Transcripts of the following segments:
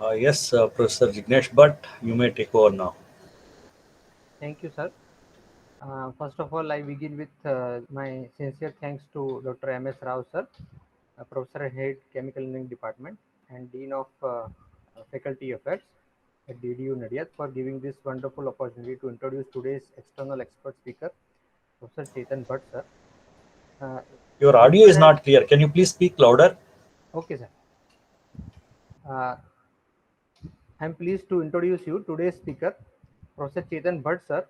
Yes, Professor Jignesh Bhatt, you may take over now. Thank you, sir. First of all, I begin with my sincere thanks to Dr. M.S. Rao, sir, Professor Head Chemical Engineering Department and Dean of Faculty Affairs at DDU Nadiad for giving this wonderful opportunity to introduce today's external expert speaker, Professor Chetan Bhatt, sir. Uh, Your audio Professor is has, not clear. Can you please speak louder? okay, sir. Uh, I am pleased to introduce you today's speaker, Professor Chetan Bhatt, sir,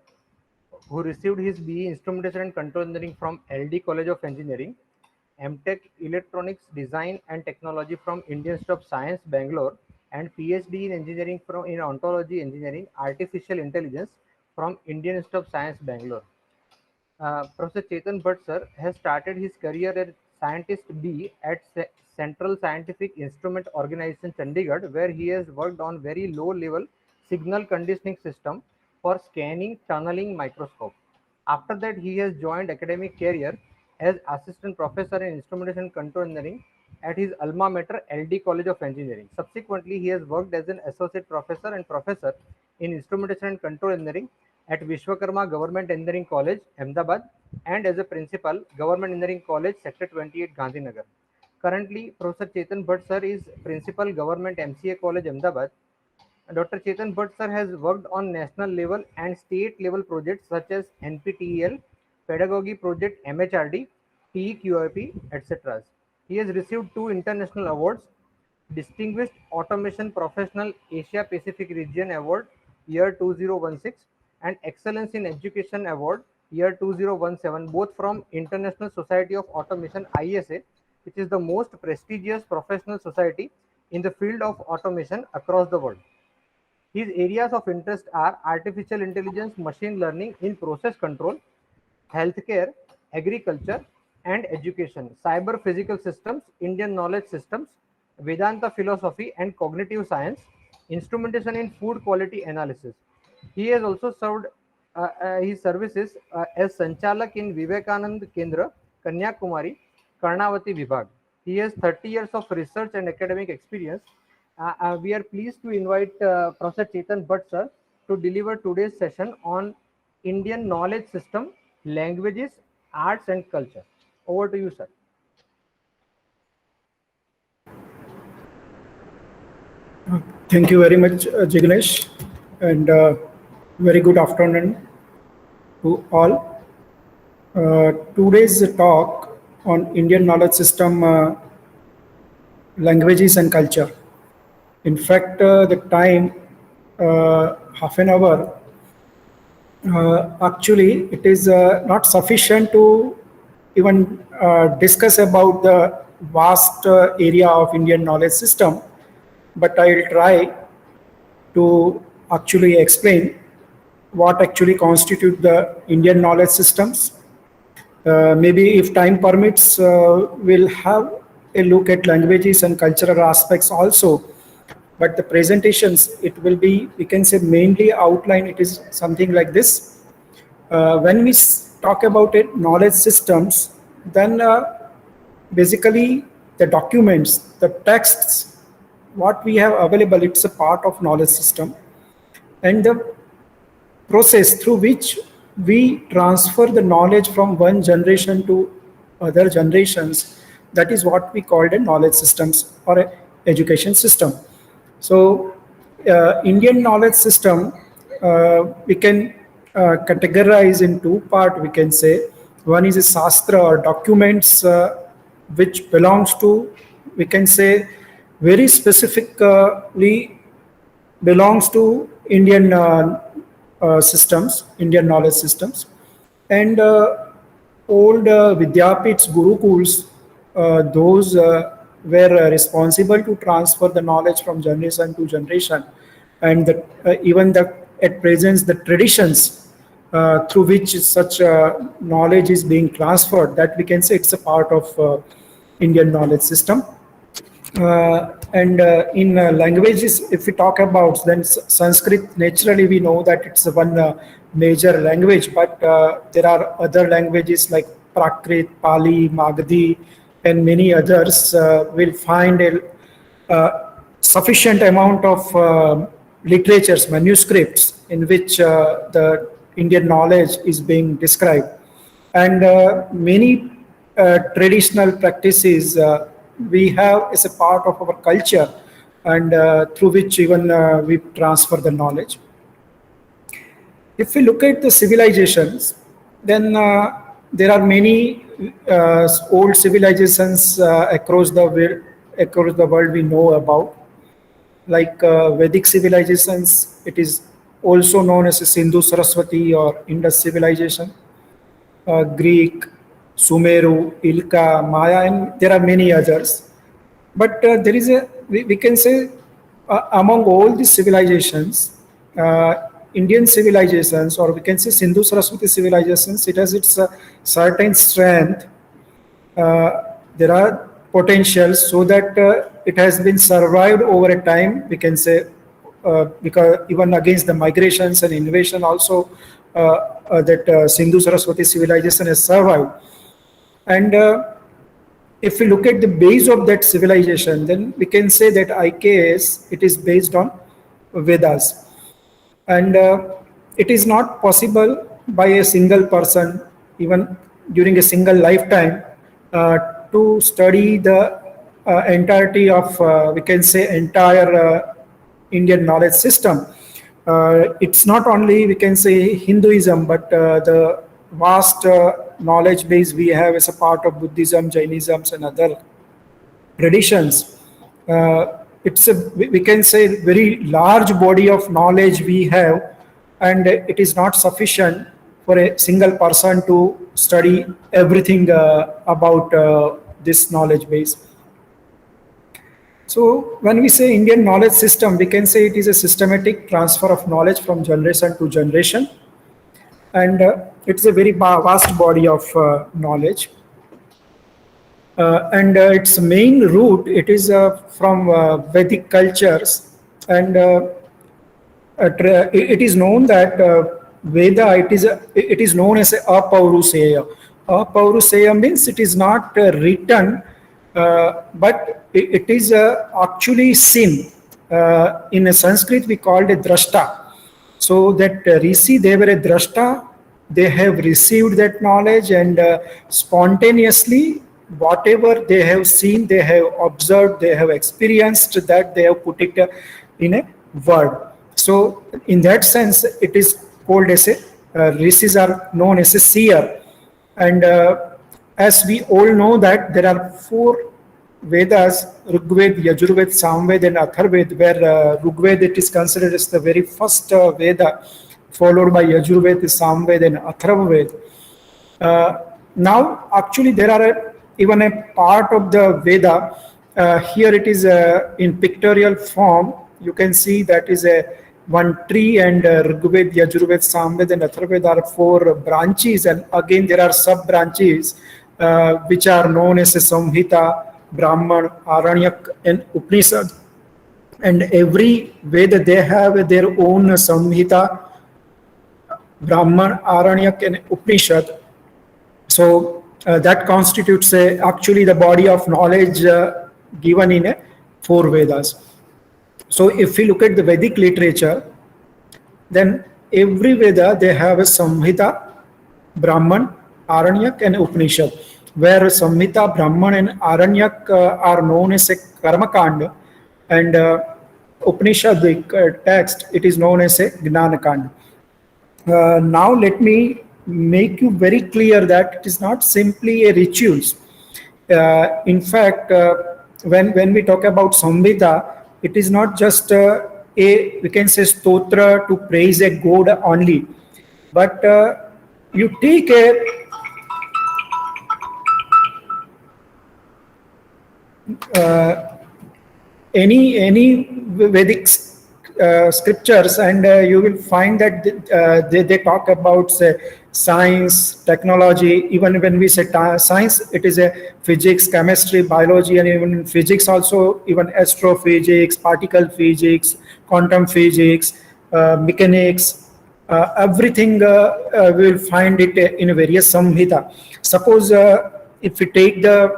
who received his BE Instrumentation and Control Engineering from LD College of Engineering, MTech Electronics Design and Technology from Indian Institute of Science, Bangalore, and PhD in Engineering from in Ontology Engineering, Artificial Intelligence from Indian Institute of Science, Bangalore. Professor Chetan Bhatt sir has started his career as Scientist B at Central Scientific Instrument Organization, Chandigarh, where he has worked on very low-level signal conditioning system for scanning tunneling microscope. After that, he has joined academic career as Assistant Professor in Instrumentation Control Engineering at his alma mater LD College of Engineering. Subsequently, he has worked as an Associate Professor and Professor in Instrumentation and Control Engineering at Vishwakarma Government Engineering College, Ahmedabad, and as a Principal, Government Engineering College, Sector 28, Gandhinagar. Currently, Professor Chetan Bhatt sir is Principal, Government MCA College, Ahmedabad. Dr. Chetan Bhatt sir has worked on national level and state level projects such as NPTEL, Pedagogy Project MHRD, TEQIP, etc. He has received two international awards: Distinguished Automation Professional Asia Pacific Region Award year 2016 and Excellence in Education Award year 2017, both from International Society of Automation ISA, which is the most prestigious professional society in the field of automation across the world. His areas of interest are artificial intelligence, machine learning in process control, healthcare, agriculture, and education, cyber physical systems, Indian knowledge systems, Vedanta philosophy and cognitive science, instrumentation in food quality analysis. He has also served his services as Sanchalak in Vivekanand Kendra, Kanyakumari, Karnavati Vibhag. He has 30 years of research and academic experience. We are pleased to invite Professor Chetan Bhatt sir to deliver today's session on Indian knowledge system, languages, arts and culture. Over to you, sir. Thank you very much, Jignesh, and very good afternoon to all. Today's talk on Indian knowledge system, languages and culture. In fact, the time, half an hour, actually it is not sufficient to even discuss about the vast area of Indian knowledge system, but I will try to actually explain what actually constitute the Indian knowledge systems. Maybe if time permits, we'll have a look at languages and cultural aspects also. But the presentations, it will be, we can say mainly outline, it is something like this. When we talk about it, knowledge systems, then basically the documents, the texts, what we have available, it's a part of knowledge system. And the process through which we transfer the knowledge from one generation to other generations, that is what we call the knowledge systems or a education system. So Indian knowledge system, we can categorize in two part, we can say. One is a sastra or documents which belongs to, we can say, very specifically belongs to Indian systems, Indian knowledge systems, and old Vidyapits, Gurukuls, those were responsible to transfer the knowledge from generation to generation, and even the at present the traditions through which such knowledge is being transferred, that we can say it's a part of Indian knowledge system. And in languages, if we talk about, then Sanskrit, naturally we know that it's one major language, but there are other languages like Prakrit, Pali, Magadhi, and many others will find a sufficient amount of literatures, manuscripts in which the Indian knowledge is being described. And many traditional practices we have as a part of our culture, and through which even we transfer the knowledge. If we look at the civilizations, then there are many old civilizations across the world we know about, like Vedic civilizations. It is also known as a Sindhu Saraswati or Indus civilization, Greek, Sumeru, Ilka, Maya, and there are many others. But there is we can say among all these civilizations, Indian civilizations, or we can say Sindhu Saraswati civilizations, it has its certain strength. There are potentials so that it has been survived over a time, we can say, because even against the migrations and invasion also, that Sindhu Saraswati civilization has survived. And if we look at the base of that civilization, then we can say that IKS, it is based on Vedas. And it is not possible by a single person, even during a single lifetime, to study the entirety of, we can say, entire Indian knowledge system. It's not only, we can say, Hinduism, but the vast knowledge base we have as a part of Buddhism, Jainism, and other traditions. It's we can say, very large body of knowledge we have, and it is not sufficient for a single person to study everything about this knowledge base. So when we say Indian knowledge system, we can say it is a systematic transfer of knowledge from generation to generation, and it's a very vast body of knowledge. And its main root, it is from Vedic cultures, and it is known that Veda, it is known as Apauruseya. Apauruseya means it is not written, but it is actually seen. In Sanskrit, we called it drashta. So that Rishi, they were a drashta. They have received that knowledge, and spontaneously, whatever they have seen, they have observed, they have experienced, that they have put it in a word. So in that sense, it is called as a rishis are known as a seer. And as we all know that there are 4 Vedas, Rigved, Yajurved, Samved, and Atharved, where Rigved, it is considered as the very first Veda, followed by Yajurved, Samved, and Atharvaved. Now, actually, there are even a part of the Veda, here it is in pictorial form. You can see that is a one tree, and Rigved, Yajurved, Samved, and Atharvaved are 4 branches, and again there are sub branches which are known as a Samhita, Brahman, Aranyak, and Upanishad. And every Veda, they have their own Samhita, Brahman, Aranyak, and Upanishad. So that constitutes actually the body of knowledge given in 4 Vedas. So if we look at the Vedic literature, then every Veda, they have a Samhita, Brahman, Aranyak, and Upanishad, where Samhita, Brahman, and Aranyak are known as a Karmakanda, and Upanishad, the text, it is known as a Gnanakanda. Now let me make you very clear that it is not simply a rituals. In fact, when we talk about Samhita, it is not just we can say stotra to praise a god only, but you take any Vedic scriptures, and you will find that they talk about science, technology. Even when we say science, it is a physics, chemistry, biology, and even in physics also, even astrophysics, particle physics, quantum physics, mechanics, everything we will find it in a various Samhita. Suppose if we take the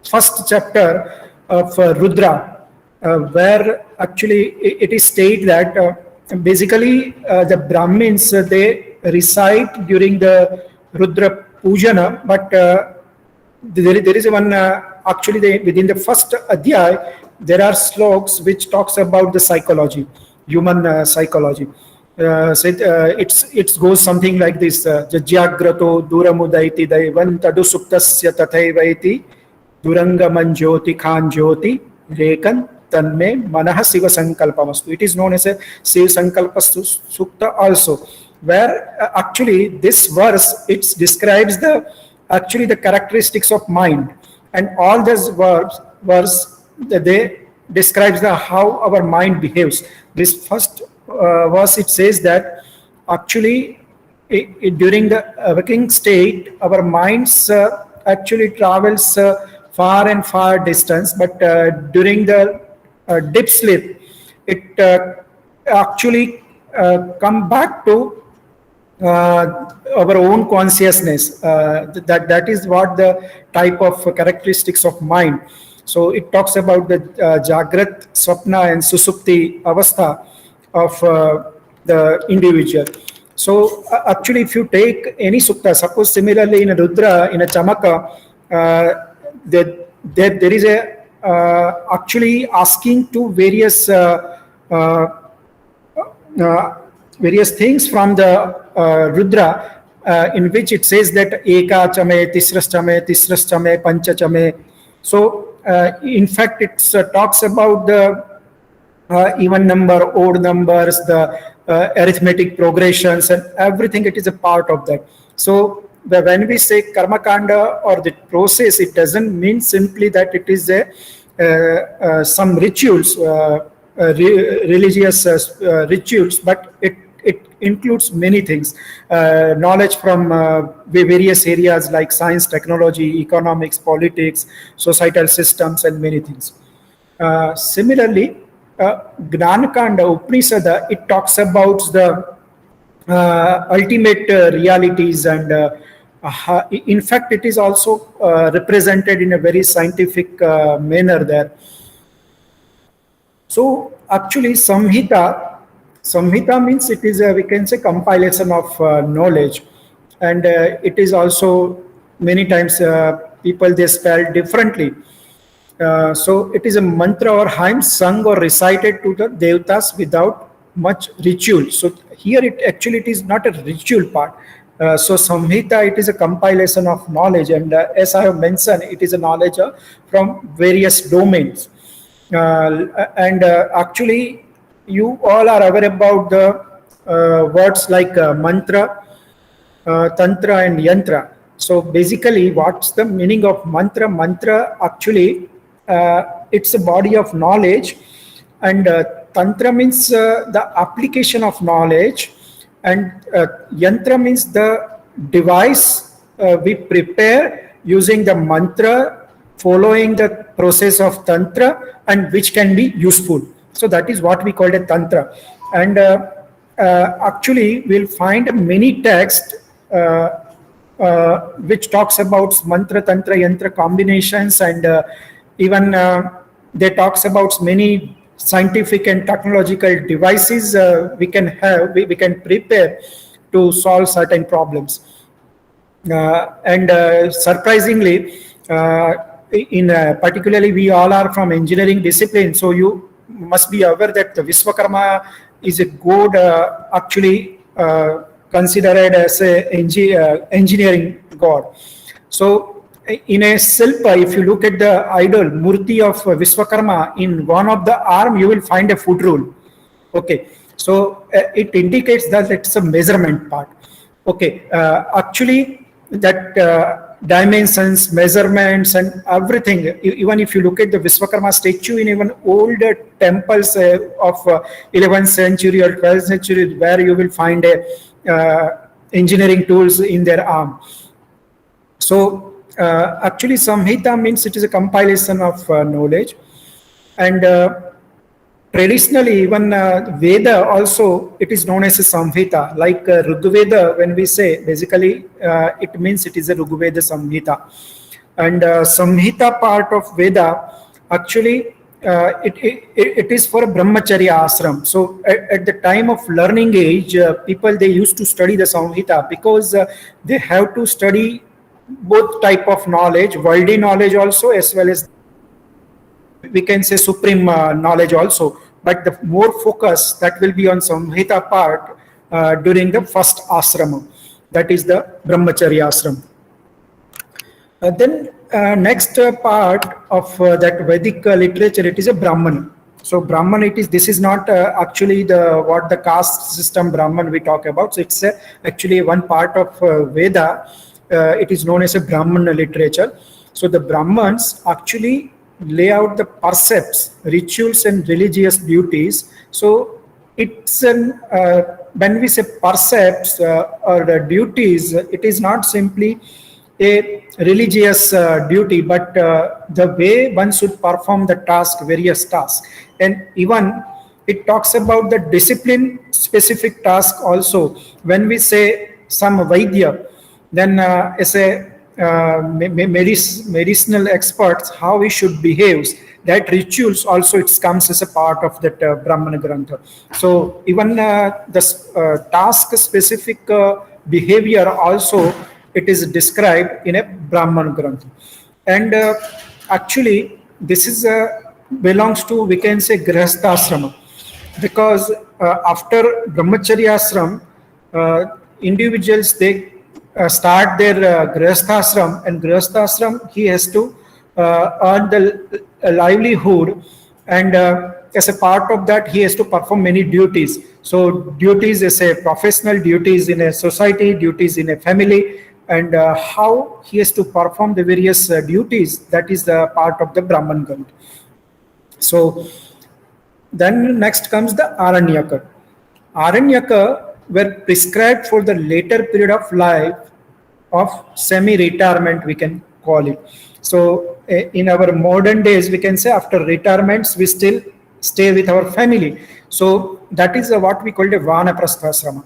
first chapter of Rudra, where actually it is stated that basically the Brahmins they recite during the Rudra Pujana, but there is one actually within the first adhyay there are sloks which talks about the psychology, human psychology. So it goes something like this: Jajagrato duramudaiti daivan tadu suptasya tathaivaiti durangaman jyoti khan jyoti rekan tanme manah siva sankalpamastu. It is known as a Siva Sankalpa Sukta also, where actually this verse it describes the actually the characteristics of mind, and all these verse they describes the how our mind behaves. This first verse it says that actually during the waking state our minds actually travels far and far distance, but during the deep sleep it actually come back to our own consciousness. That is what the type of characteristics of mind. So it talks about the Jagrat, Swapna and Susupti Avastha of the individual. So actually if you take any sukta, suppose similarly in a Rudra, in a Chamaka, there is a actually asking to various various things from the Rudra, in which it says that Eka Chame, Tisras Chame, Tisras Chame, Pancha Chame. So in fact it talks about the even number, odd numbers, the arithmetic progressions and everything. It is a part of that. So when we say karma kanda or the process, it doesn't mean simply that it is a some rituals, religious rituals, but it includes many things, knowledge from various areas like science, technology, economics, politics, societal systems, and many things. Similarly, Gnanakanda Upanishad, it talks about the ultimate realities, and in fact it is also represented in a very scientific manner there. So actually Samhita means it is a, we can say, compilation of knowledge, and it is also many times people they spell differently. So it is a mantra or hymn sung or recited to the devatas without much ritual. So here it is not a ritual part. So Samhita, it is a compilation of knowledge, and as I have mentioned, it is a knowledge from various domains. And actually you all are aware about the words like mantra, tantra and yantra. So basically what's the meaning of mantra? Mantra actually it's a body of knowledge, and tantra means the application of knowledge, and yantra means the device we prepare using the mantra, following the process of tantra, and which can be useful. So that is what we call a tantra. And actually we'll find many texts which talks about mantra, tantra, yantra combinations, and even they talks about many scientific and technological devices we can have, we can prepare to solve certain problems. And surprisingly, in particularly we all are from engineering discipline, so you must be aware that the Vishwakarma is a god actually considered as a engineering god. So in a silpa, if you look at the idol murti of Vishwakarma, in one of the arm you will find a foot rule. Okay, so it indicates that it's a measurement part. Okay, actually that dimensions, measurements, and everything. Even if you look at the Vishwakarma statue in even older temples of 11th century or 12th century, where you will find engineering tools in their arm. So actually Samhita means it is a compilation of knowledge, and traditionally even Veda also, it is known as a Samhita. Like Rigveda, when we say, basically it means it is a Rigveda Samhita. And Samhita part of Veda, actually it is for brahmacharya ashram. So at the time of learning age, people, they used to study the Samhita because they have to study both type of knowledge, worldly knowledge also, as well as we can say supreme knowledge also. But the more focus that will be on Samhita part during the first asrama, that is the brahmacharya ashram. Then next part of that Vedic literature, it is a Brahman. So Brahman, this is not actually what the caste system Brahman we talk about. So it's actually one part of Veda. It is known as a Brahman literature. So the Brahmans actually lay out the precepts, rituals, and religious duties. So it's when we say precepts or duties, it is not simply a religious duty, but the way one should perform the task, various tasks. And even it talks about the discipline specific task also. When we say some Vaidya, then as a medicinal experts, how we should behave, that rituals also, it comes as a part of that Brahmana Grantha. So even the task specific behavior also, it is described in a Brahman Grantha. And actually this is belongs to, we can say, Grihastha Asrama, because after Brahmacharya Ashram, individuals, they start their Grihastha Ashram, and Grihastha Ashram, he has to earn the livelihood, and as a part of that, he has to perform many duties. So duties as a professional, duties in a society, duties in a family, and how he has to perform the various duties, that is the part of the Brahman Grantha. So then next comes the Aranyaka. Aranyaka were prescribed for the later period of life of semi-retirement, we can call it. So in our modern days, we can say after retirements, we still stay with our family. So that is what we call the Vanaprastha.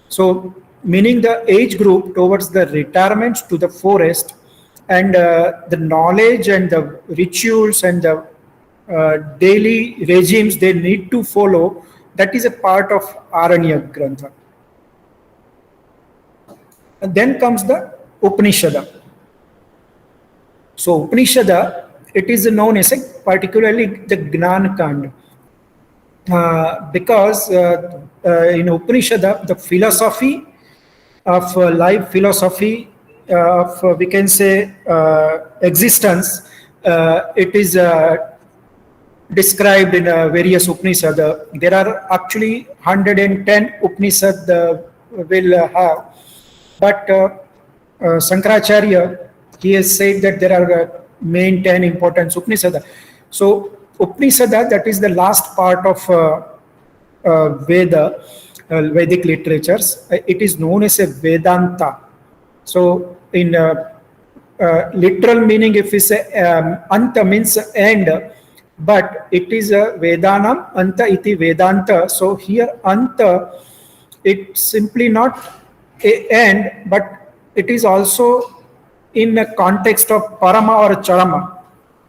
So meaning the age group towards the retirement to the forest, and the knowledge and the rituals and the daily regimes they need to follow, that is a part of Aranya Grantha. And then comes the Upanishada. So Upanishada, it is known as particularly the Gnan Kand, because in Upanishada, the philosophy of life, philosophy of we can say existence, it is described in various Upanishad. There are actually 110 Upanishad will have, but Shankaracharya, he has said that there are main 10 important Upanishad. So Upanishad, that is the last part of Veda, Vedic literatures. It is known as a Vedanta. So in literal meaning, if we say Anta means end, but it is a Vedanam Anta iti Vedanta. So here Anta, it's simply not a end, but it is also in a context of Parama or Charama.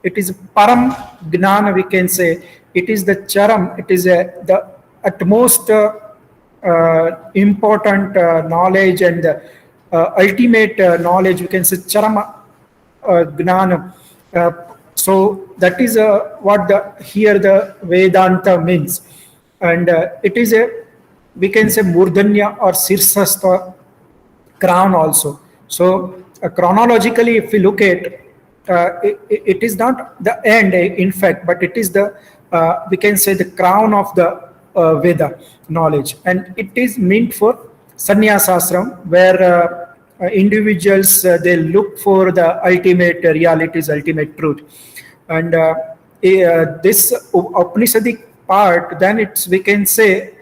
It is Param Gnana, we can say. It is the Charam, it is the utmost important knowledge and ultimate knowledge, we can say Charama Gnana. So that is what here the Vedanta means. And it is we can say Murdanya or Sirsastha crown also. So chronologically, if we look at it is not the end, in fact, but it is the we can say the crown of the Veda knowledge, and it is meant for sannyasashram, where individuals they look for the ultimate realities, ultimate truth. And this Upanishadic part, then it's, we can say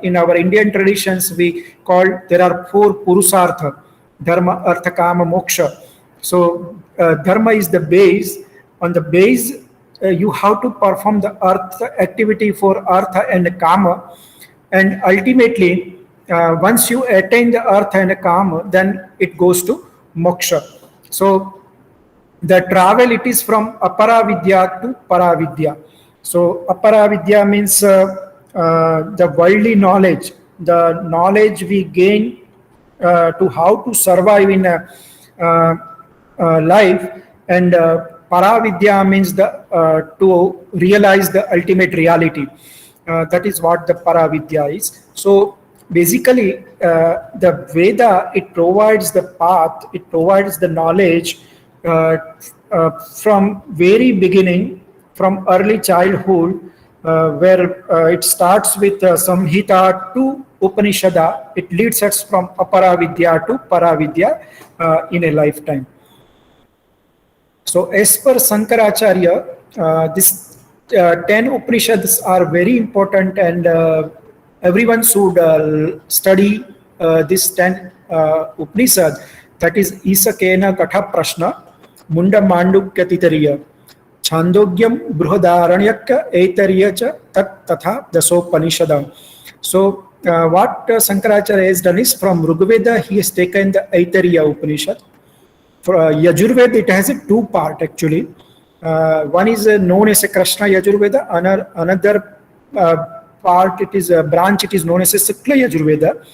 in our Indian traditions, we call, there are 4 Purusartha: Dharma, Artha, Kama, Moksha. So Dharma is the base. On the base, you have to perform the Artha activity for Artha and Kama, and ultimately once you attain the Artha and Kama, then it goes to Moksha. So the travel, it is from Aparavidya to Paravidya. So Aparavidya means the worldly knowledge, the knowledge we gain to how to survive in a life, and Paravidya means the to realize the ultimate reality. That is what the Paravidya is. So basically, the Veda, it provides the path, it provides the knowledge from very beginning, from early childhood, where it starts with Samhita to Upanishada. It leads us from Aparavidya to Paravidya in a lifetime. So as per Sankaracharya, this 10 Upanishads are very important, and everyone should study this 10 Upanishad. That is Isakena Katha Prashna, Munda Mandukya Titariya, Chandogyam Bruhadaranyaka Aitarya cha Tat Tatha Dasopanishadam. So what Sankaracharya has done is, from Rigveda he has taken the Aitarya Upanishad. For Yajurveda, it has a two-part actually. One is known as a Krishna Yajurveda, another part, it is a branch, it is known as a Shukla Yajurveda.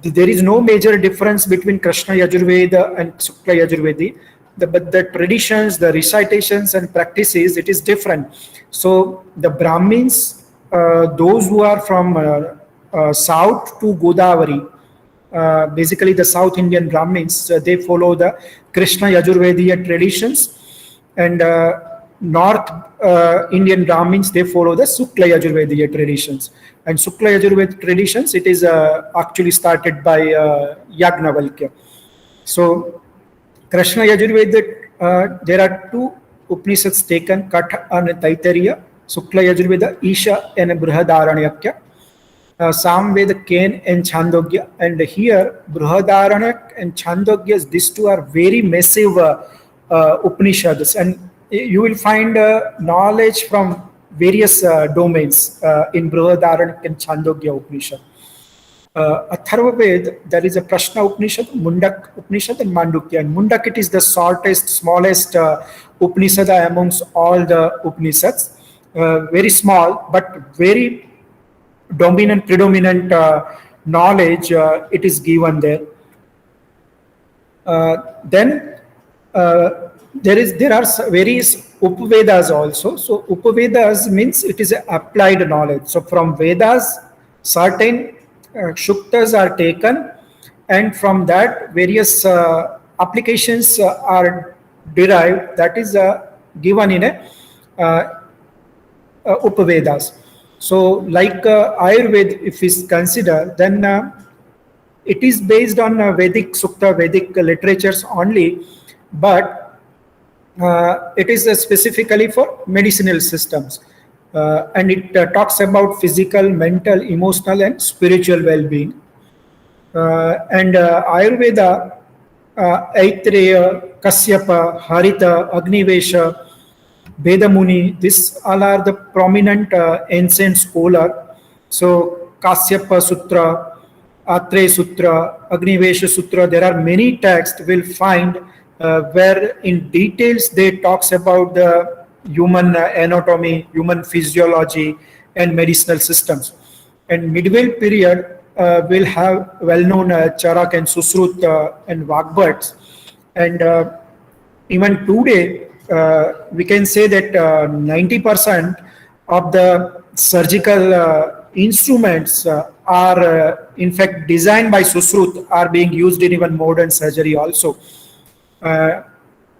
There is no major difference between Krishna Yajurveda and Shukla Yajurveda, but the traditions, the recitations and practices, it is different. So the Brahmins, those who are from south to Godavari, basically the South Indian Brahmins, they follow the Krishna Yajurvediya traditions, and North Indian Brahmins, they follow the Shukla Yajurvediya traditions. And Shukla Yajurveda traditions, it is actually started by Yagnavalkya. So Krishna Yajurveda, there are two Upanishads taken, Katha and Taittiriya, Shukla Yajurveda, Isha and Brihadaranyaka. Samveda, Ken and Chandogya, and here Brihadaranyaka and Chandogya, these two are very massive Upanishads, and you will find knowledge from various domains in Brihadaranyaka and Chandogya Upanishad. Atharvaveda, there is a Prashna Upanishad, Mundak Upanishad and Mandukya. And Mundak, it is the shortest, smallest Upanishad amongst all the Upanishads. Very small, but very predominant knowledge it is given there. Then there are various Upavedas also. So Upavedas means it is applied knowledge. So from Vedas, certain Shuktas are taken, and from that various applications are derived, that is given in a Upavedas. So like Ayurveda, if is considered, then it is based on Vedic Sukta, Vedic literatures only, but it is specifically for medicinal systems. And it talks about physical, mental, emotional and spiritual well-being. And Ayurveda, Aitreya, Kasyapa, Harita, Agnivesha, Vedamuni, these all are the prominent ancient scholar. So Kasyapa Sutra, Atreya Sutra, Agnivesha Sutra, there are many texts we'll find where in details they talks about the human anatomy, human physiology and medicinal systems. And medieval period will have well-known Charak and Susrut and Vagbhats. And even today, we can say that 90% of the surgical instruments are in fact designed by Susrut, are being used in even modern surgery also.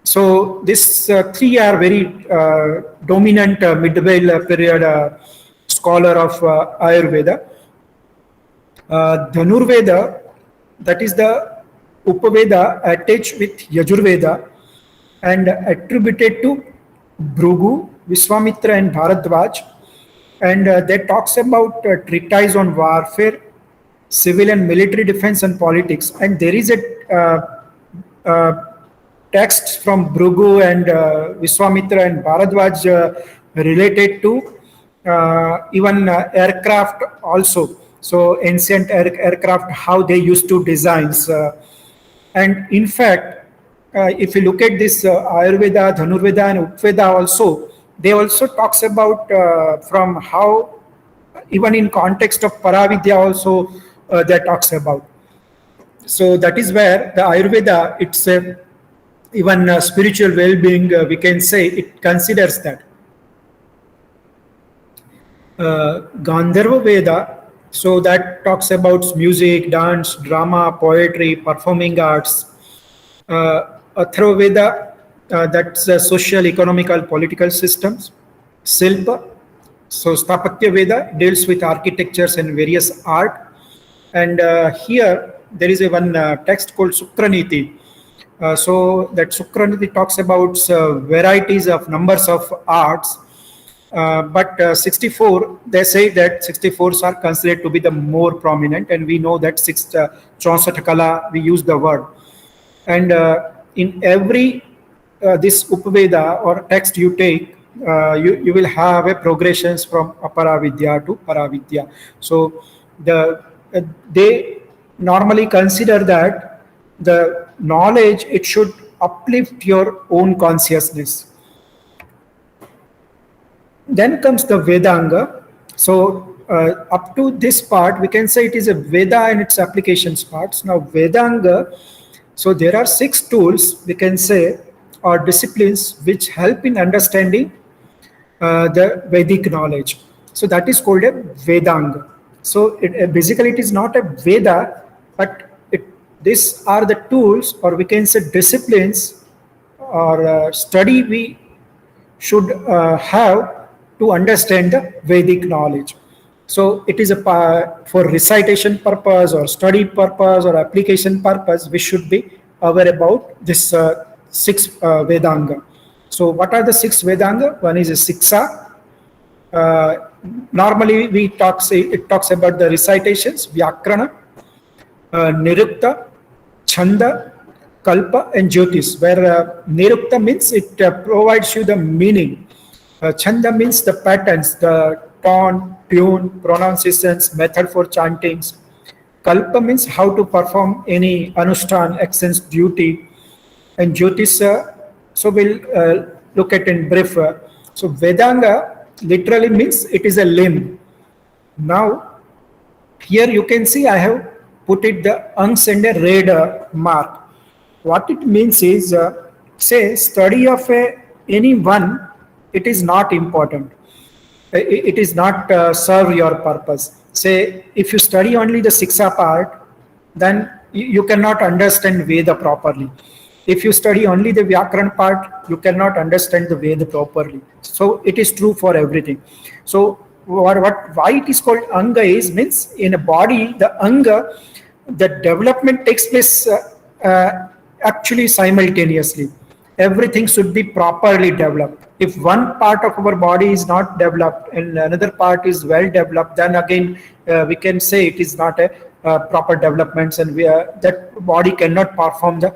So these three are very dominant medieval period scholar of Ayurveda. Dhanurveda, that is the Upaveda attached with Yajurveda and attributed to Bhrigu, Vishwamitra and Bharadwaj, and that talks about treatise on warfare, civil and military defense and politics. And there is a text from Bhrigu and Vishwamitra and Bharadwaj related to even aircraft also. So ancient aircraft, how they used to design. And in fact, if you look at this Ayurveda, Dhanurveda, and Upveda also, they also talks about from how, even in context of Paravidya also, that talks about. So that is where the Ayurveda, it's even spiritual well-being, we can say it considers that. Gandharva Veda, so that talks about music, dance, drama, poetry, performing arts. Atharva Veda, that's social, economical, political systems. Silpa, so Sthapatya Veda deals with architectures and various art. And here there is a one text called Sukraniti. So that Sukraniti talks about varieties of numbers of arts. But 64, they say that 64s are considered to be the more prominent, and we know that 64 Kala, we use the word. And in every this Upaveda or text you take, you will have a progressions from Aparavidya to Paravidya. So they normally consider that the knowledge, it should uplift your own consciousness. Then comes the Vedanga. So up to this part, we can say it is a Veda and its applications parts. Now Vedanga, so there are 6 tools, we can say, or disciplines which help in understanding the Vedic knowledge. So that is called a Vedanga. So basically it is not a Veda, but these are the tools, or we can say disciplines or study we should have to understand the Vedic knowledge. So it is for recitation purpose or study purpose or application purpose, we should be aware about this 6 Vedanga. So what are the 6 Vedanga? One is a Siksha. Normally it talks about the recitations, Vyakrana, Nirukta, Chanda, Kalpa, and Jyotis, where Nirukta means it provides you the meaning. Chanda means the patterns, the tune, pronunciations, method for chantings. Kalpa means how to perform any anushthan, accents, duty. And Jyotis, so we'll look at in brief. So Vedanga literally means it is a limb. Now, here you can see I have put it the Angs and a red mark. What it means is, say, study of any one, it is not important. It is not serve your purpose. Say, if you study only the Siksha part, then you cannot understand Veda properly. If you study only the Vyakaran part, you cannot understand the Veda properly. So it is true for everything. So why it is called Anga is, means in a body, the Anga, the development takes place actually simultaneously. Everything should be properly developed. If one part of our body is not developed and another part is well developed, then again we can say it is not a proper development, and that body cannot perform the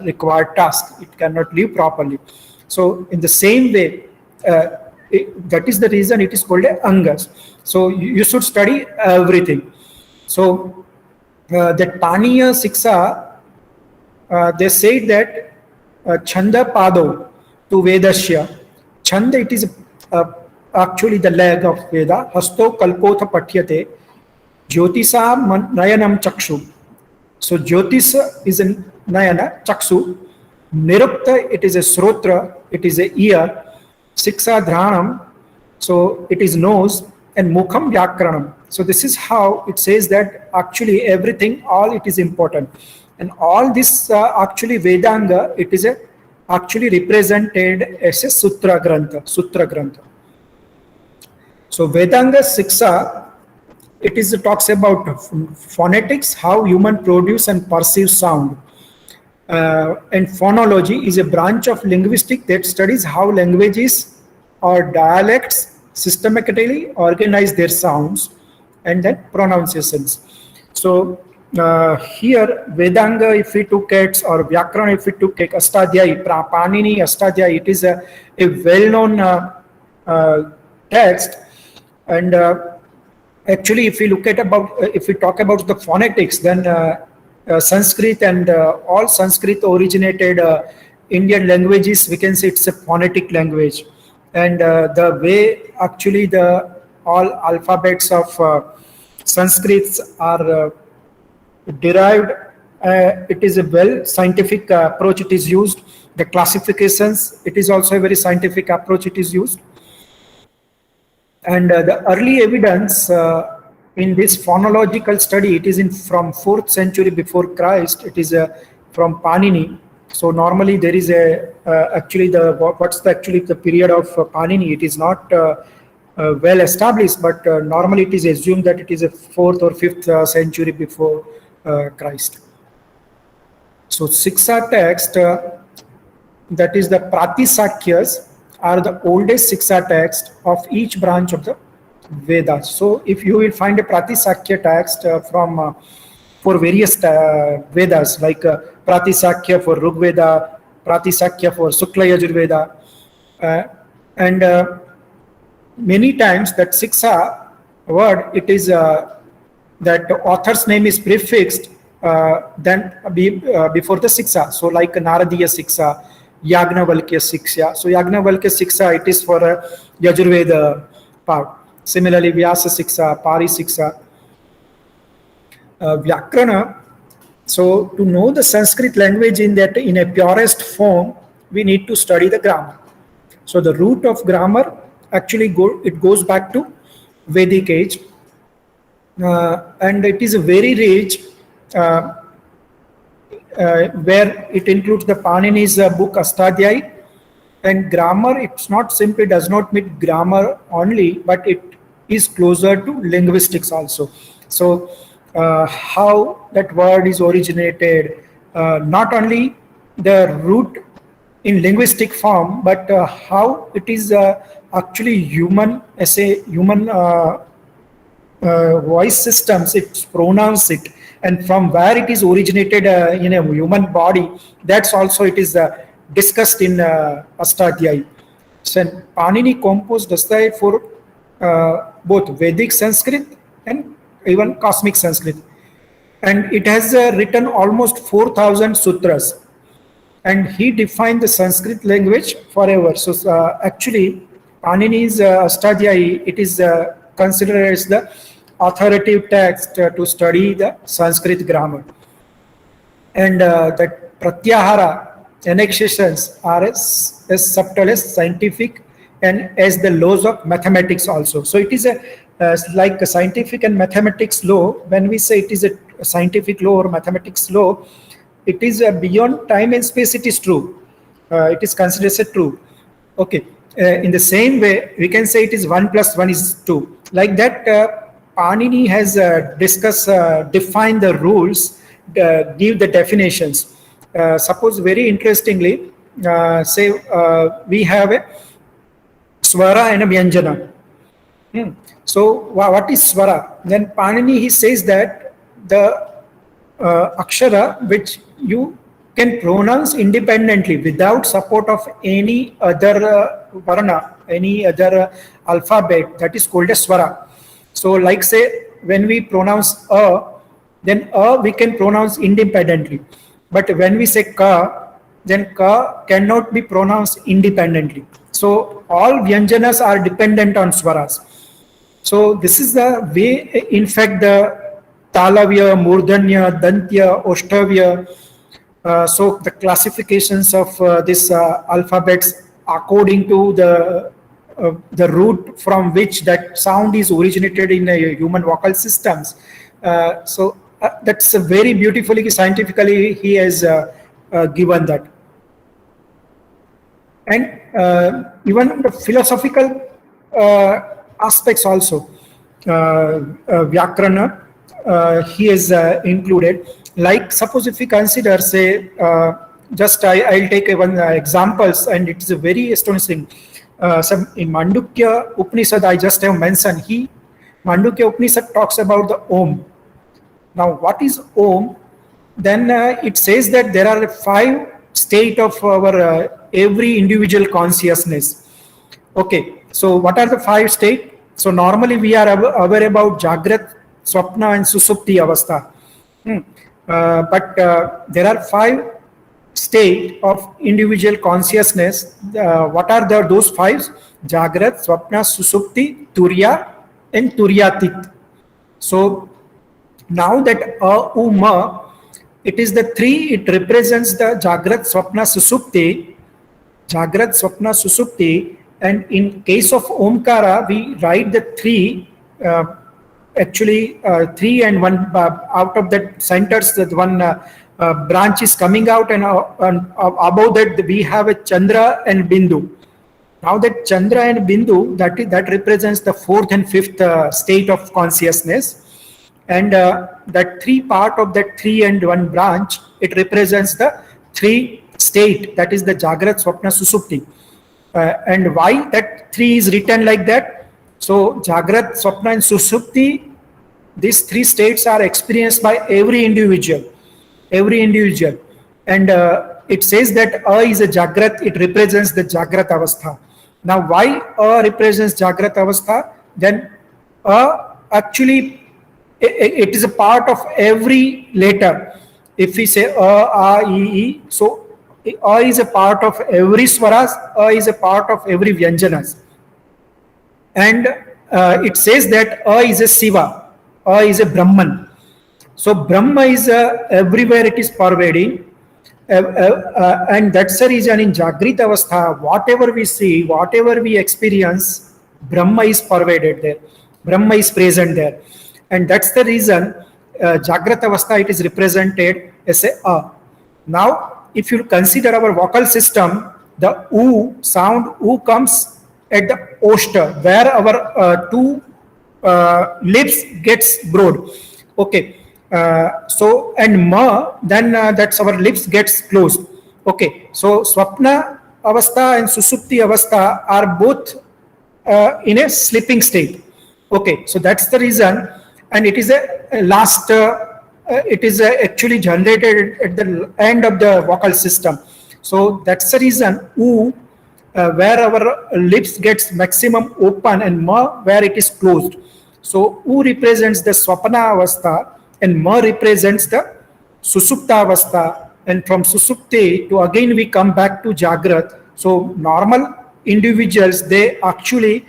required task. It cannot live properly. So in the same way, that is the reason it is called Angas. So you should study everything. So the Taniya Siksha, they say that Chanda Pado to Vedasya. Chanda, it is actually the leg of Veda. Hasto Kalpotha Patyate. Jyotisa Nayanam Chakshu. So Jyotisa is a Nayana, Chakshu. Nirukta, it is a Srotra, it is a ear. Siksha Dhranam, so it is nose. And Mukham Vyakranam. So this is how it says that actually everything, all it is important. And all this actually Vedanga, it is actually represented as a Sutra Grantha. So Vedanga Siksha, it talks about phonetics, how human produce and perceive sound. And phonology is a branch of linguistics that studies how languages or dialects systematically organize their sounds and then pronunciations. So here Vedanga, if we took it, or Vyakarana, if we took it, Astadhyayi, Panini Astadhyayi, it is a well-known text. And actually, if we look at if we talk about the phonetics, then Sanskrit and all Sanskrit originated Indian languages, we can say it's a phonetic language. And the way actually the all alphabets of Sanskrits are derived, it is a well scientific approach it is used. The classifications, it is also a very scientific approach it is used. And the early evidence in this phonological study, it is from 4th century before Christ. It is from Panini. So normally there is a actually actually the period of Panini. It is not well established, but normally it is assumed that it is a 4th or 5th century before Christ. So Siksha text, that is the Pratisakyas, are the oldest Siksha text of each branch of the Vedas. So if you will find a Pratisakya text from for various Vedas, like Pratisakya for Rig Veda, Pratisakya for Sukla Yajurveda, and many times that Siksha word, it is that the author's name is prefixed before the Siksha. So like Naradiya Siksha, Yagnavalkya Siksha. So Yagnavalkya Siksha, it is for Yajurveda part. Similarly, Vyasa Siksha, Pari Siksha. Vyakrana. So to know the Sanskrit language in a purest form, we need to study the grammar. So the root of grammar actually it goes back to Vedic age, and it is a very rich, where it includes the Panini's book Astadhyayi. And grammar, it's not simply does not mean grammar only, but it is closer to linguistics also. So how that word is originated, not only the root in linguistic form, but how it is actually human, as a human voice systems, it's pronounced it, and from where it is originated in a human body, that's also it is discussed in Astadhyayi. So Panini composed Astadhyayi for both Vedic Sanskrit and even cosmic Sanskrit, and it has written almost 4,000 sutras, and he defined the Sanskrit language forever. So actually Panini's Astadhyayi, it is considered as the authoritative text to study the Sanskrit grammar. And that Pratyahara annexations are as subtle as scientific and as the laws of mathematics also. So it is like a scientific and mathematics law. When we say it is a scientific law or mathematics law, it is beyond time and space, it is true. It is considered as true. Okay. In the same way, we can say it is 1 + 1 is 2. Like that, Panini has defined the rules, give the definitions. Suppose very interestingly, say we have a swara and a vyanjana. So what is swara? Then Panini, he says that the akshara which you can pronounce independently without support of any other varna, any other alphabet, that is called a swara. So like say when we pronounce then we can pronounce independently. But when we say ka, then ka cannot be pronounced independently. So all vyanjanas are dependent on swaras. So this is the way, in fact, the talavya, murdanya, dantya, oshtavya, so the classifications of this alphabets according to the root from which that sound is originated in human vocal systems. So that's a very beautifully scientifically he has given that. And even the philosophical aspects also, Vyakrana, he has included. Like suppose if we consider, say, just I'll take one examples, and it is a very astonishing. Some in Mandukya Upanishad, I just have mentioned, Mandukya Upanishad talks about the Om. Now, what is Om? Then it says that there are 5 states of our every individual consciousness. Okay, so what are the 5 states? So normally we are aware about Jagrat, Swapna and Susupti Avastha. but there are 5 state of individual consciousness. What are those 5? Jagrat, Swapna, Susupti, Turiya, and Turiyatit. So now that Ma, it is the 3, it represents the Jagrat, Swapna, Susupti. Jagrat, Swapna, Susupti. And in case of Omkara, we write the 3, 3 and 1, out of that centers, that one branch is coming out, and above that we have a Chandra and Bindu. Now that Chandra and Bindu, that represents the 4th and 5th state of consciousness. And that 3 part of that 3 and 1 branch, it represents the 3 state, that is the Jagrat, Swapna, Susupti. And why that 3 is written like that? So Jagrat, Swapna, and Susupti, these 3 states are experienced by every individual. And it says that is a Jagrat, it represents the Jagrat Avastha. Now why represents Jagrat Avastha? Then actually it is a part of every letter. If we say A, E, so A is a part of every swaras, A is a part of every vyanjanas. And it says that A is a Siva, A is a Brahman. So Brahma is everywhere, it is pervading. And that's the reason in Jagrita Avastha, whatever we see, whatever we experience, Brahma is pervaded there. Brahma is present there. And that's the reason Jagrata Avastha, it is represented as a. Now, if you consider our vocal system, the U sound, U comes at the oshta, where our 2 lips gets broad. Okay. So, and Ma, then that's our lips gets closed. Okay. So, Swapna Avastha and Susupti Avastha are both in a sleeping state. Okay. So, that's the reason. And it is a last, it is actually generated at the end of the vocal system. So that's the reason U, where our lips gets maximum open, and Ma where it is closed. So U represents the Swapana Avastha and Ma represents the Susupta Avastha. And from Susupti to again we come back to Jagrat. So normal individuals, they actually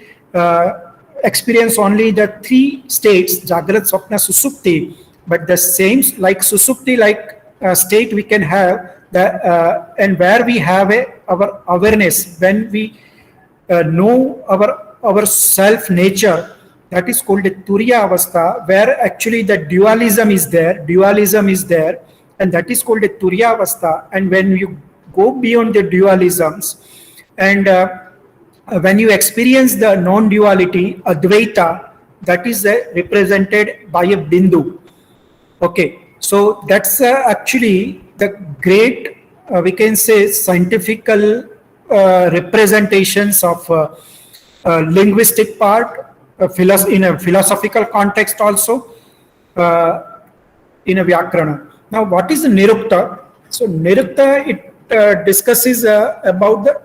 experience only the 3 states, Jagrat, Swapna, Susupti. But the same like Susupti like state we can have, and where we have our awareness, when we know our self nature, that is called a Turiya Avastha, where actually the dualism is there, and that is called a Turiya Avastha. And when you go beyond the dualisms, and when you experience the non-duality, Advaita, that is represented by a Bindu. Okay, so that's actually the great, we can say, scientifical representations of linguistic part, in a philosophical context also, in a Vyakarana. Now, what is the Nirukta? So, Nirukta, it discusses about the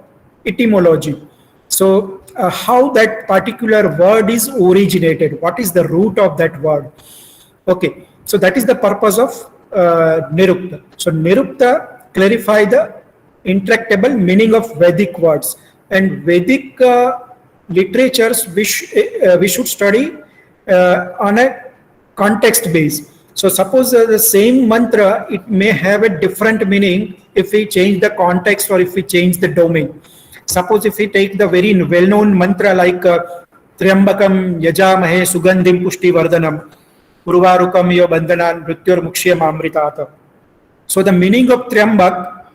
etymology. So, how that particular word is originated, what is the root of that word? Okay, so that is the purpose of Nirukta. So, Nirukta clarify the intractable meaning of Vedic words, and Vedic literatures we should study on a context base. So, suppose the same mantra, it may have a different meaning if we change the context or if we change the domain. Suppose if we take the very well-known mantra like Triambakam Yajamahe Sugandhim Pushti Vardhanam Urvarukam Yo Bandhanan Mrityur Mukshya Amritata. So the meaning of Triambak,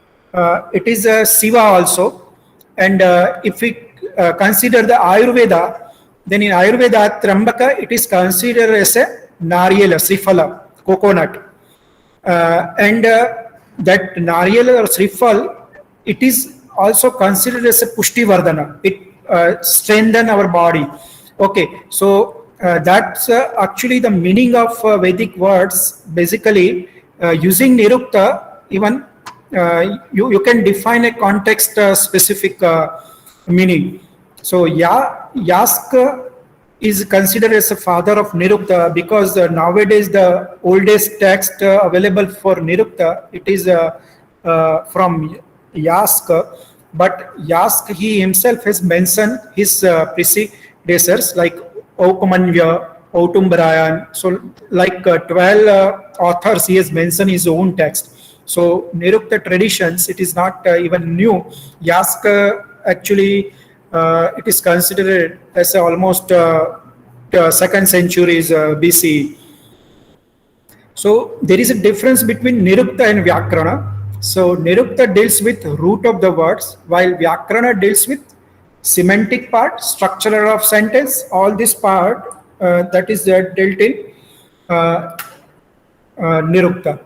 it is a Siva also. And if we consider the Ayurveda, then in Ayurveda, Triambaka, it is considered as a Nariyala, Srifala, coconut. And that Nariyala or Srifal, it is also considered as a Pushti Vardhana. It strengthens our body. Okay, so that's actually the meaning of Vedic words. Basically, using Nirukta, even you can define a context specific meaning. So, Yask is considered as a father of Nirukta because nowadays the oldest text available for Nirukta, it is from Yask, but Yask he himself has mentioned his predecessors like Aukamanya, Autumbrayan, so like 12 authors he has mentioned his own text. So Nirukta traditions, it is not even new. Yask actually it is considered as almost 2nd centuries BC. So there is a difference between Nirukta and Vyakarana. So Nirukta deals with root of the words, while Vyakarana deals with semantic part, structure of sentence, all this part that is dealt in Nirukta.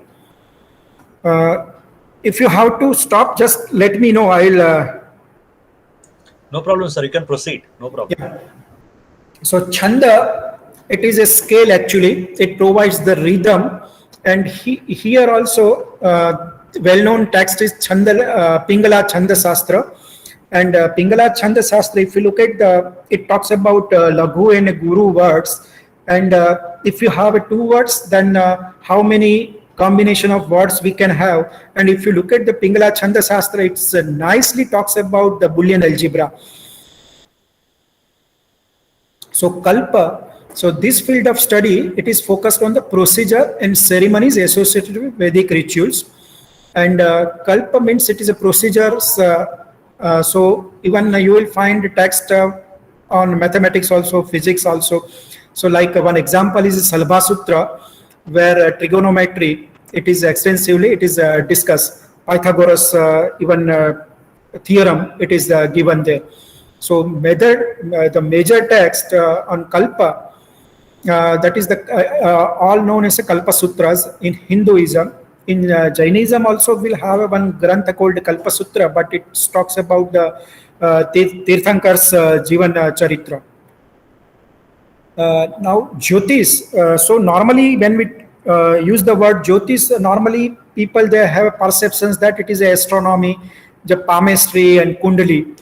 If you have to stop, just let me know. I'll. No problem, sir. You can proceed. No problem. Yeah. So Chanda, it is a scale actually. It provides the rhythm, and here also well-known text is Chanda, Pingala Chanda Sastra, and Pingala Chanda Sastra. If you look at it talks about Laghu and Guru words, and if you have 2 words, then how many combination of words we can have. And if you look at the Pingala Chanda Sastra, it's nicely talks about the Boolean algebra. So Kalpa, so this field of study, it is focused on the procedure and ceremonies associated with Vedic rituals. And Kalpa means it is a procedure. So even you will find text on mathematics also, physics also. So like one example is Salbha Sutra, where trigonometry, it is extensively, it is discussed. Pythagoras even theorem, it is given there. So the major text on Kalpa, that is the all known as Kalpa Sutras in Hinduism. In Jainism also we'll have one Grantha called Kalpa Sutra, but it talks about the Tirthankar's Jivan Charitra. Now Jyotish, so normally when we use the word Jyotish, normally people they have perceptions that it is astronomy, the palmistry and Kundali,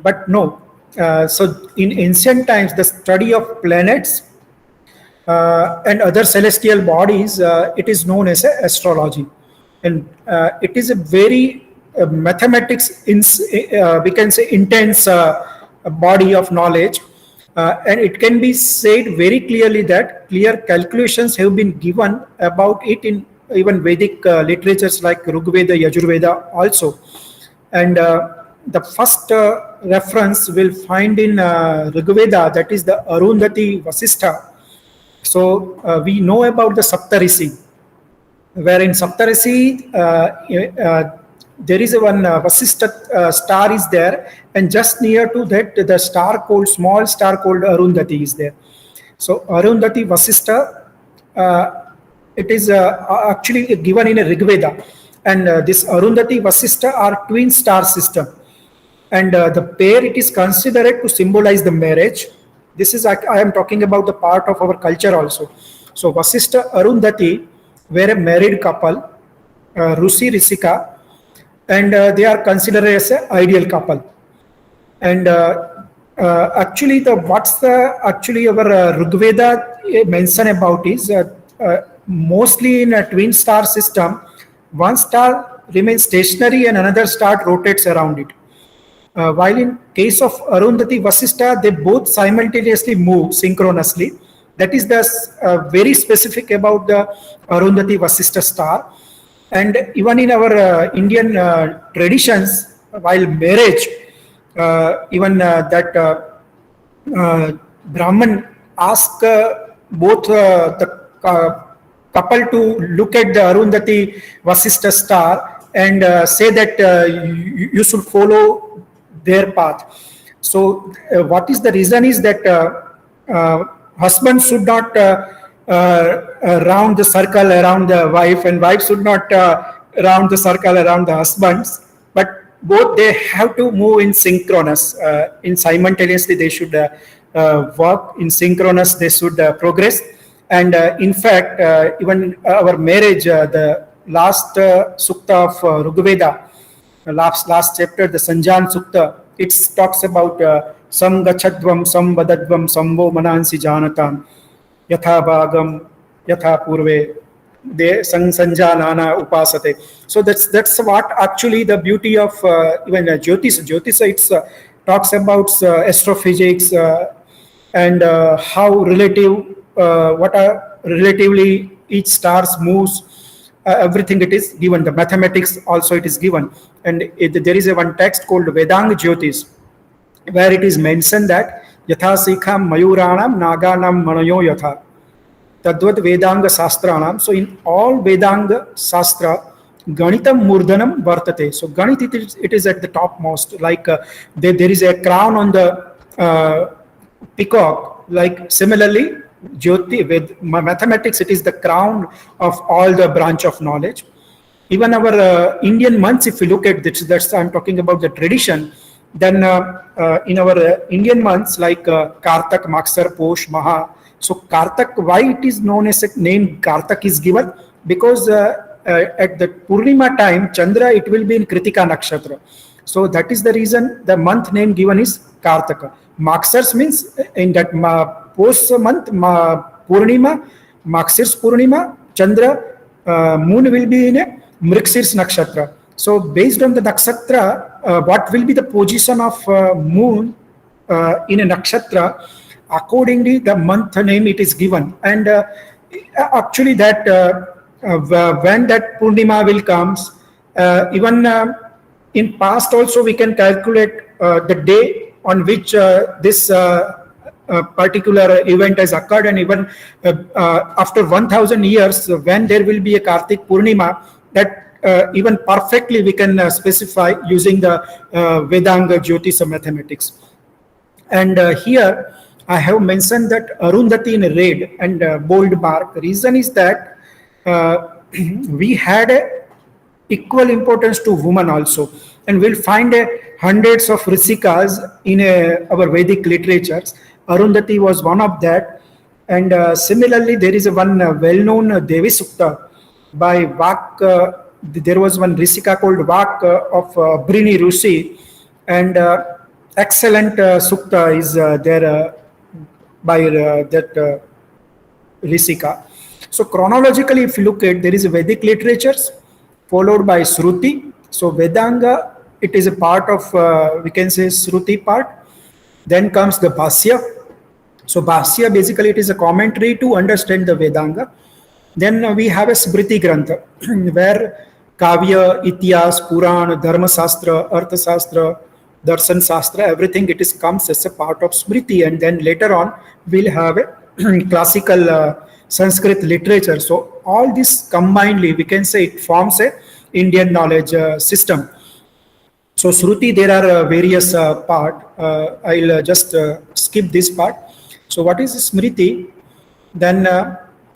but no. So in ancient times, the study of planets and other celestial bodies, it is known as astrology, and it is a very mathematics, we can say intense body of knowledge. And it can be said very clearly that clear calculations have been given about it in even Vedic literatures like Rigveda, Yajurveda also. And the first reference we'll find in Rigveda, that is the Arundhati Vasistha. So we know about the Saptarishi, where in Saptarishi there is one Vasistha star is there, and just near to that the small star called Arundhati is there. So Arundhati Vasistha, it is actually given in a Rigveda, and this Arundhati Vasistha are twin star system, and the pair it is considered to symbolize the marriage. This is I am talking about the part of our culture also. So Vasistha Arundhati were a married couple, Rusi Risika, and they are considered as an ideal couple. And actually, what's our Rigveda mention about is mostly in a twin star system, one star remains stationary and another star rotates around it. While in case of Arundhati Vasistha, they both simultaneously move synchronously. That is the very specific about the Arundhati Vasistha star. And even in our Indian traditions, while marriage, even that Brahman asked both the couple to look at the Arundhati Vasistha star and say that you should follow their path. So what is the reason is that husband should not round the circle around the wife, and wife should not round the circle around the husbands, but both they have to move in synchronous, in simultaneously they should work in synchronous, they should progress. And in fact, even our marriage, the last sukta of Rigveda, last chapter, the Sanjan Sukta, it talks about sam gachadvam, sam vadadvam, samvo manansi janatam, yatha bhagam, yatha purve, de sanjanana upasate. So that's what actually the beauty of even Jyotisha. Jyotisha, it's talks about astrophysics and how what are relatively each stars moves. Everything it is given. The mathematics also it is given, and there is one text called Vedang Jyotish, where it is mentioned that yatha sikham mayuranam naganam manayo yatha tadvat Vedanga Sastranam. So in all Vedanga Sastra, Ganitam Murdhanam Vartate. So Ganit, it is at the topmost. Like there is a crown on the peacock. Like similarly, Jyoti, with mathematics, it is the crown of all the branch of knowledge. Even our Indian months, if you look at this, that's I'm talking about the tradition. Then in our Indian months like Kartak, Maksar, Posh, Maha. So Kartak, why it is known as a name Kartak is given? Because at the Purnima time, Chandra, it will be in Kritika Nakshatra. So that is the reason the month name given is Kartaka. Maksars means in that post month, Purnima, Maksir's Purnima, Chandra, moon will be in a Mriksir's Nakshatra. So based on the Nakshatra, what will be the position of moon in a Nakshatra, accordingly the month name it is given. And actually that when that Purnima will comes, even in past also we can calculate the day on which this particular event has occurred, and even after 1000 years when there will be a Kartik Purnima, that even perfectly we can specify using the Vedanga Jyotisha mathematics. And here I have mentioned that Arundhati in red and bold mark. Reason is that we had a equal importance to women also, and we'll find hundreds of Risikas in our Vedic literatures. Arundhati was one of that, and similarly there is one well-known Devi Sukta by Vak. There was one Risika called Vak of Brini Rusi, and excellent Sukta is there by that Risika. So chronologically, if you look at, there is a Vedic literatures followed by Shruti. So Vedanga, it is a part of, we can say Shruti part. Then comes the Bhasya. So Bhasya, basically it is a commentary to understand the Vedanga. Then we have a Smriti Grantha, where Kavya, Ityas, Puran, Dharma Sastra, Artha Sastra, Darshan Sastra, everything it is comes as a part of Smriti. And then later on, we'll have a classical Sanskrit literature. So all this combinedly, we can say it forms a Indian knowledge system. So Shruti, there are various part. I'll just skip this part. So what is Smriti? Then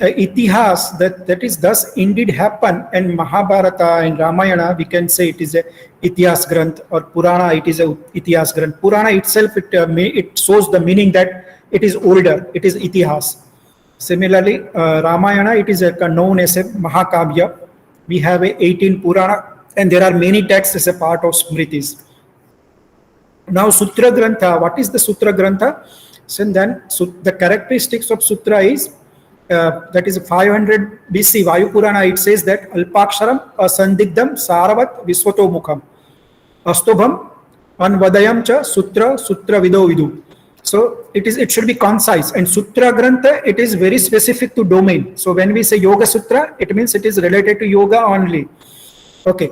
Itihas, that is thus indeed happen, and Mahabharata and Ramayana, we can say it is a Itihas Granth, or Purana, it is a Itihas Granth. Purana itself, it shows the meaning that it is older, it is Itihas. Similarly, Ramayana, it is known as a Mahakavya. We have a 18 Purana, and there are many texts as a part of Smritis. Now Sutra Grantha, what is the Sutra Grantha? So then the characteristics of Sutra is, that is 500 BC, Vayu Purana, it says that Alpaksharam, Asandigdam, Saravat, Viswato Mukham, Astobham, Anvadayam cha, Sutra, Sutra Vido Vidu. So it should be concise, and Sutra Grantha, it is very specific to domain. So when we say Yoga Sutra, it means it is related to yoga only. Okay.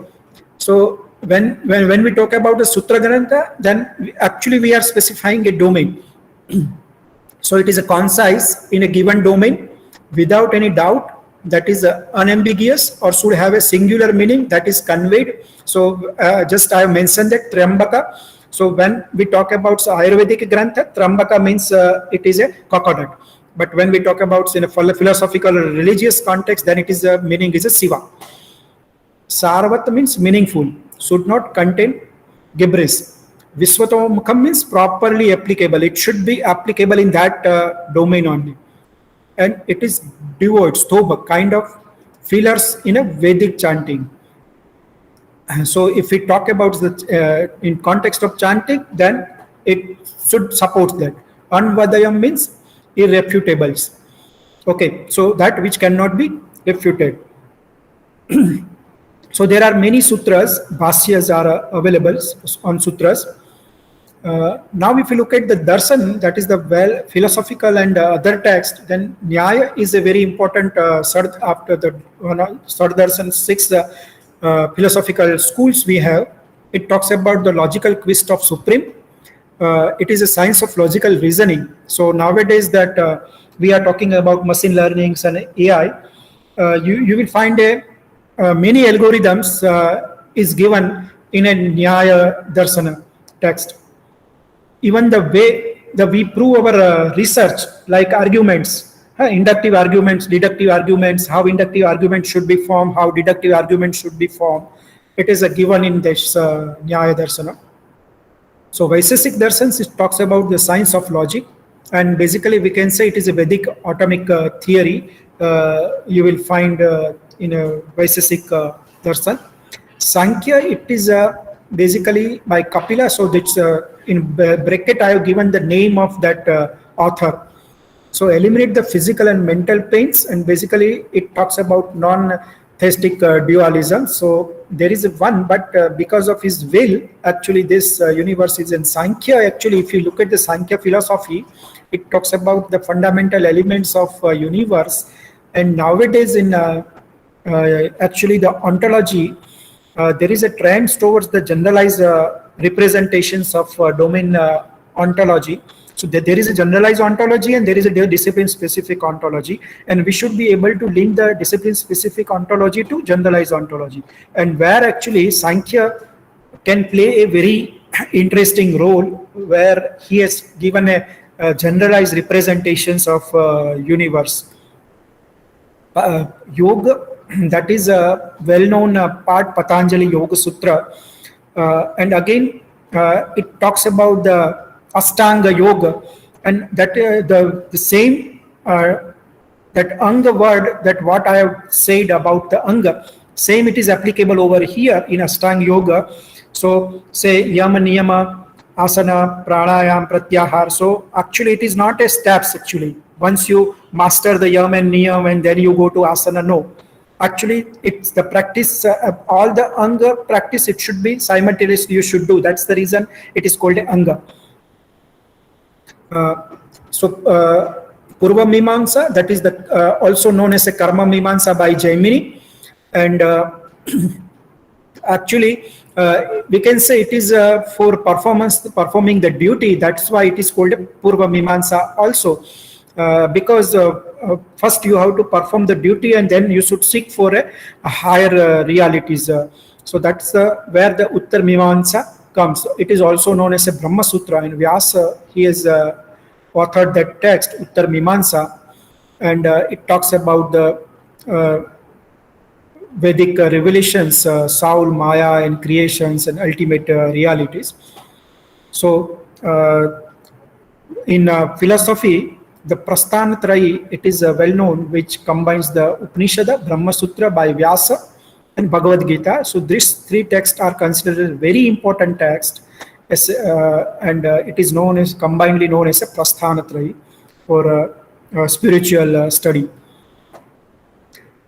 So when we talk about the Sutra Grantha, then actually we are specifying a domain. So it is a concise in a given domain without any doubt, that is unambiguous or should have a singular meaning that is conveyed. So just I have mentioned that Triambaka. So when we talk about Ayurvedic Grantha, Triambaka means it is a coconut. But when we talk about in a philosophical or religious context, then it is a meaning is a Siva. Saravat means meaningful, should not contain gibberish. Viswatomukam means properly applicable. It should be applicable in that domain only. And it is devoid, stobha, kind of fillers in a Vedic chanting. So if we talk about the in context of chanting, then it should support that. Anvadayam means irrefutables. Okay, so that which cannot be refuted. So there are many sutras, bhashyas are available on sutras. Now if you look at the darshan, that is the philosophical and other text, then Nyaya is a very important after the Sardarshan 6 philosophical schools we have. It talks about the logical quest of supreme. It is a science of logical reasoning. So nowadays that we are talking about machine learnings and AI, you will find many algorithms is given in a Nyaya Darshana text. Even the way that we prove our research, like arguments, inductive arguments, deductive arguments, how inductive arguments should be formed, how deductive arguments should be formed, it is given in this Nyaya Darshana. So Vaisesik Darshans, it talks about the science of logic, and basically we can say it is a Vedic atomic theory. You will find in a Vaisesik Darshan. Sankhya, it is basically by Kapila, so that's in bracket I have given the name of that author. So eliminate the physical and mental pains, and basically it talks about non-theistic dualism. So there is one, but because of his will, actually this universe is in Sankhya. Actually, if you look at the Sankhya philosophy, it talks about the fundamental elements of universe. And nowadays in actually the ontology, there is a trend towards the generalized representations of domain ontology. So there is a generalized ontology and there is a discipline-specific ontology, and we should be able to link the discipline-specific ontology to generalized ontology, and where actually Sankhya can play a very interesting role, where he has given a generalized representations of universe. Yoga, that is a well-known part, Patanjali Yoga Sutra, and again it talks about the Ashtanga Yoga, and that the same that Anga word, that what I have said about the Anga, same it is applicable over here in Ashtanga Yoga. So say Yama Niyama, Asana, Pranayam, Pratyahar. So actually it is not a steps actually. Once you master the Yama and Niyam and then you go to Asana, no. Actually, it's the practice, all the Anga practice, it should be simultaneously you should do. That's the reason it is called Anga. Purva Mimamsa, that is the also known as a Karma Mimamsa by Jaimini, and actually we can say it is for performing the duty. That's why it is called Purva Mimamsa also, because first you have to perform the duty and then you should seek for a higher realities. So that's where the Uttar Mimamsa comes. It is also known as a Brahma Sutra, and Vyasa, he has authored that text, Uttar Mimamsa, and it talks about the Vedic revelations, soul, Maya, and creations and ultimate realities. So in philosophy, the Prasthanatrayi, it is well known, which combines the Upanishad, Brahma Sutra by Vyasa, and Bhagavad Gita. So these three texts are considered very important texts, and it is known as combinedly known as a Prasthanatrayi for spiritual study.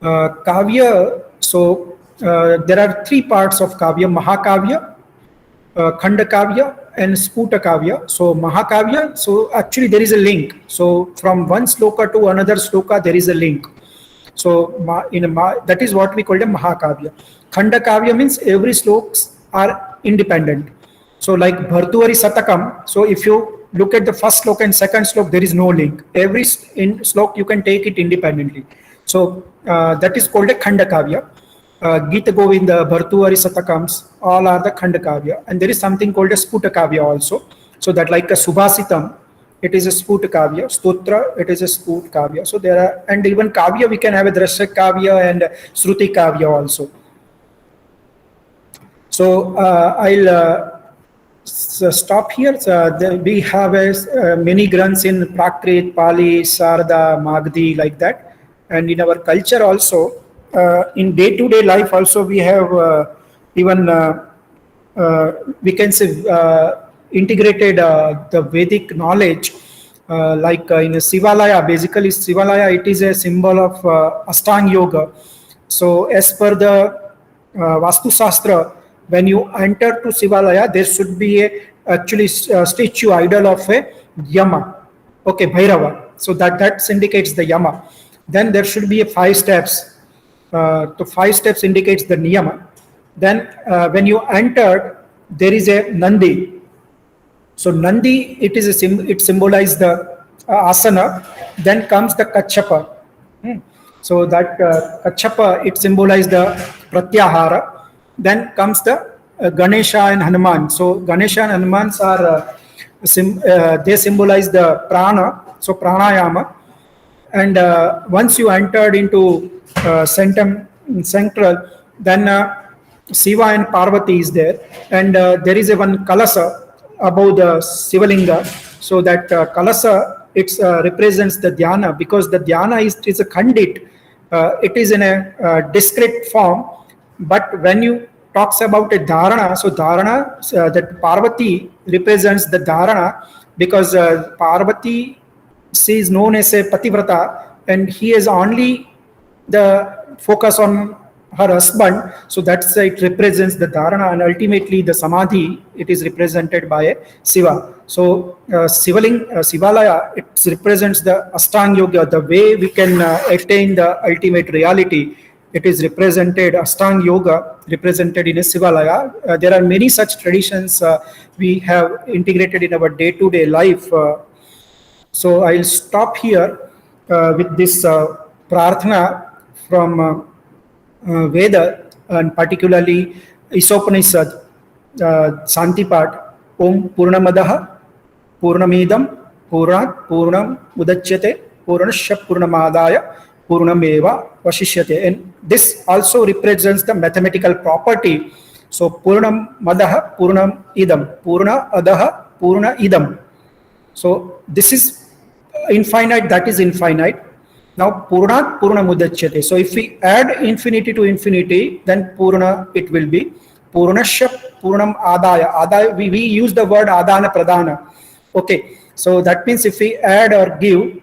Kavya, so there are three parts of Kavya: Mahakavya, Khandakavya, and Sputakavya. So Mahakavya, so actually there is a link. So from one sloka to another sloka there is a link. So that is what we call a Mahakavya. Khandakavya means every slokas are independent. So like Bhartuvari Satakam, so if you look at the first sloka and second sloka, there is no link. Every sloka you can take it independently. So that is called a Khandakavya. Gita Govinda, Bhartuvari Satakams, all are the Khandakavya. And there is something called a Sputakavya also. So that like a Subhasitam, it is a Sputakavya. Stotra, it is a Sputakavya. So there are, and even Kavya, we can have a Drashya Kavya and Shruti Kavya also. So I'll stop here. We have many grunts in Prakrit, Pali, Sarda, Magdi, like that. And in our culture also, in day-to-day life also, we have even we can say integrated the Vedic knowledge, like in Sivalaya. Basically, Sivalaya, it is a symbol of Ashtanga Yoga. So as per the Vastu Shastra, when you enter to Sivalaya, there should be a actually statue idol of a Yama, okay, Bhairava. So that indicates the Yama. Then there should be a 5 steps. The 5 steps indicates the Niyama. Then when you entered, there is a Nandi. So Nandi, it symbolizes the asana. Then comes the Kachapa. So that Kachapa, it symbolizes the Pratyahara. Then comes the Ganesha and Hanuman. So Ganesha and Hanuman are they symbolize the prana. So pranayama. And once you entered into central, then Shiva and Parvati is there, and there is a one kalasa above the Sivalinga. So that kalasa, it represents the dhyana, because the dhyana is a khandit. It is in a discrete form, but when you talks about a dharana, so dharana, that Parvati represents the dharana, because Parvati, she is known as a pativrata, and he is only the focus on her husband. So that's it represents the dharana, and ultimately the samadhi, it is represented by Shiva. So Sivalaya, it represents the Ashtanga Yoga, the way we can attain the ultimate reality. It is represented, Ashtanga Yoga represented in a Sivalaya. There are many such traditions we have integrated in our day-to-day life. So I'll stop here with this prarthana from Veda, and particularly Isopanishad, Santipat, Om Purnamadaha, Purnamidam, Purnat, Purnam Udachyate, Purnasya Purnamadaya, Purnameva Vashishyate. And this also represents the mathematical property. So Purnam Madaha, Purnam Idam, Purna Adaha, Purna Idam. So this is infinite, that is infinite. Now Purnat Purna Mudachyate. So if we add infinity to infinity, then Purna it will be Purnasya Purnam Adaya. Adaya, we use the word Adana Pradana. Okay, so that means if we add or give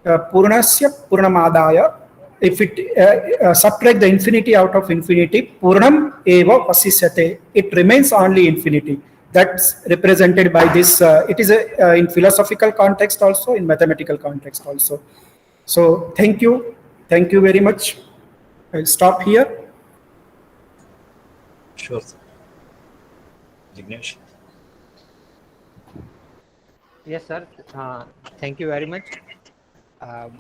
Purnasya Purnam Adaya, if it subtract the infinity out of infinity, Purnam Eva Vasisyate, it remains only infinity. That's represented by this. It is in philosophical context also, in mathematical context also. So thank you very much. I'll stop here. Sure, sir. Jignesh. Yes, sir. Thank you very much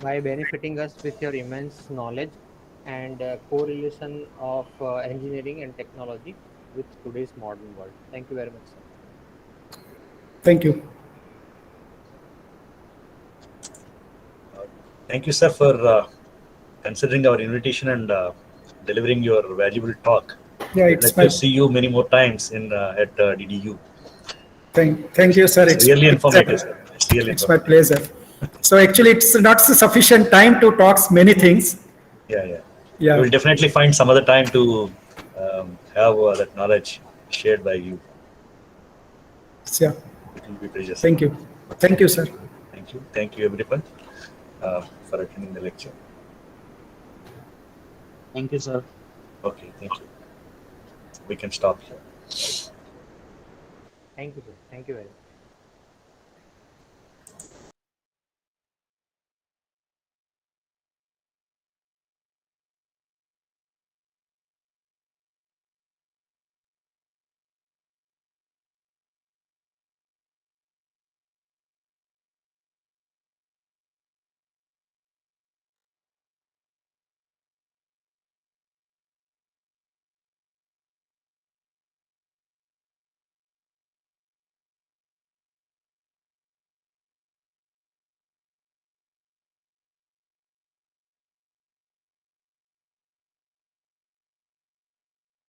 by benefiting us with your immense knowledge and correlation of engineering and technology with today's modern world. Thank you very much, sir. Thank you. Thank you, sir, for considering our invitation and delivering your valuable talk. Yeah, I'd it's like my to see you many more times at DDU. thank you, sir. It's really informative, sir. It's really It's my informative. pleasure. So actually, it's not sufficient time to talk many things. Yeah. Yeah. We will definitely find some other time to have that knowledge shared by you. Yeah. It will be precious. Thank you. Thank you, sir. Thank you. Thank you, everyone, for attending the lecture. Thank you, sir. Okay, thank you. We can stop here. Thank you, sir. Thank you very much.